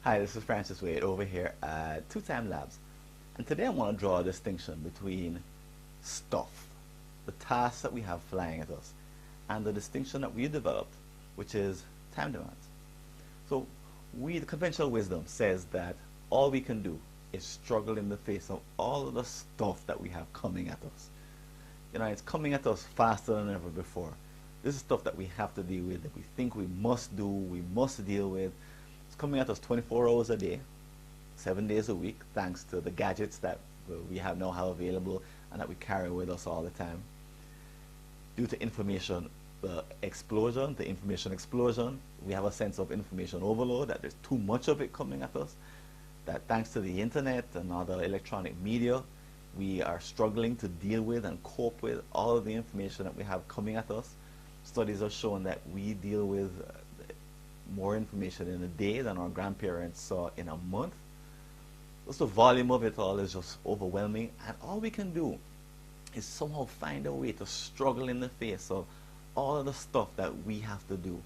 Hi, this is Francis Wade over here at Two Time Labs. And today I want to draw a distinction between stuff, the tasks that we have flying at us, and the distinction that we developed, which is time demands. So the conventional wisdom says that all we can do is struggle in the face of all of the stuff that we have coming at us. It's coming at us faster than ever before. This is stuff that we have to deal with, that we think we must do, we must deal with. It's coming at us 24 hours a day, 7 days a week, thanks to the gadgets that we have now have available and that we carry with us all the time. Due to information explosion, we have a sense of information overload, that there's too much of it coming at us, that thanks to the internet and other electronic media, we are struggling to deal with and cope with all of the information that we have coming at us. Studies have shown that we deal with more information in a day than our grandparents saw in a month. Just the volume of it all is just overwhelming, and all we can do is somehow find a way to struggle in the face of all of the stuff that we have to do.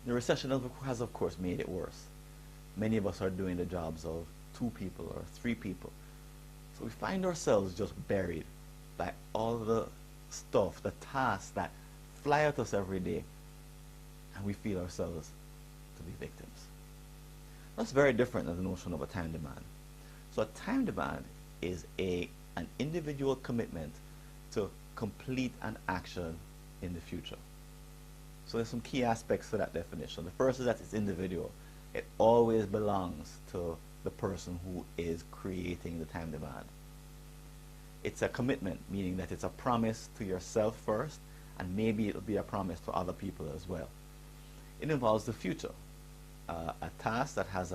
The recession has of course made it worse. Many of us are doing the jobs of 2 people or 3 people. So we find ourselves just buried by all the stuff, the tasks that fly at us every day, and we feel ourselves to be victims. That's very different than the notion of a time demand. So a time demand is an individual commitment to complete an action in the future. So there's some key aspects to that definition. The first is that it's individual. It always belongs to the person who is creating the time demand. It's a commitment, meaning that it's a promise to yourself first, and maybe it'll be a promise to other people as well. It involves the future, a task that has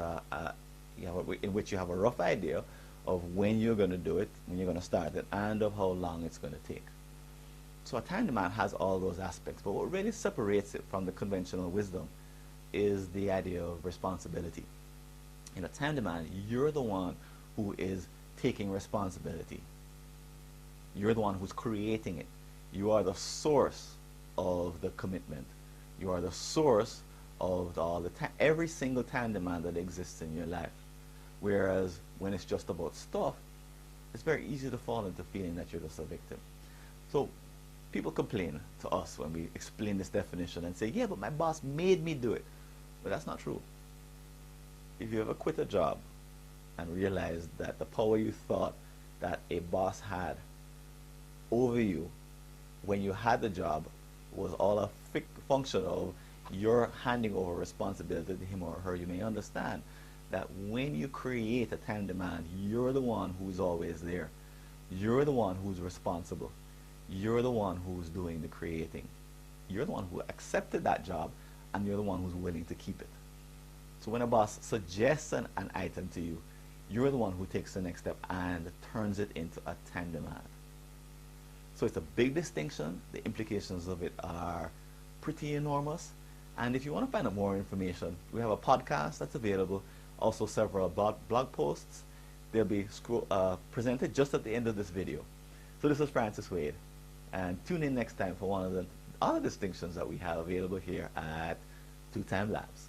in which you have a rough idea of when you're going to do it, when you're going to start it, and of how long it's going to take. So a time demand has all those aspects, but what really separates it from the conventional wisdom is the idea of responsibility. In a time demand, you're the one who is taking responsibility. You're the one who's creating it. You are the source of the commitment. You are the source of every single time demand that exists in your life. Whereas when it's just about stuff, it's very easy to fall into feeling that you're just a victim. So people complain to us when we explain this definition and say, yeah, but my boss made me do it. But that's not true. If you ever quit a job and realized that the power you thought that a boss had over you when you had the job was all a function of your handing over responsibility to him or her, you may understand that when you create a time demand, you're the one who's always there. You're the one who's responsible. You're the one who's doing the creating. You're the one who accepted that job, and you're the one who's willing to keep it. So when a boss suggests an item to you, you're the one who takes the next step and turns it into a time demand. So it's a big distinction. The implications of it are pretty enormous. And if you want to find out more information, we have a podcast that's available, also several blog posts. They'll be presented just at the end of this video. So this is Francis Wade, and tune in next time for one of the other distinctions that we have available here at Two Time Labs.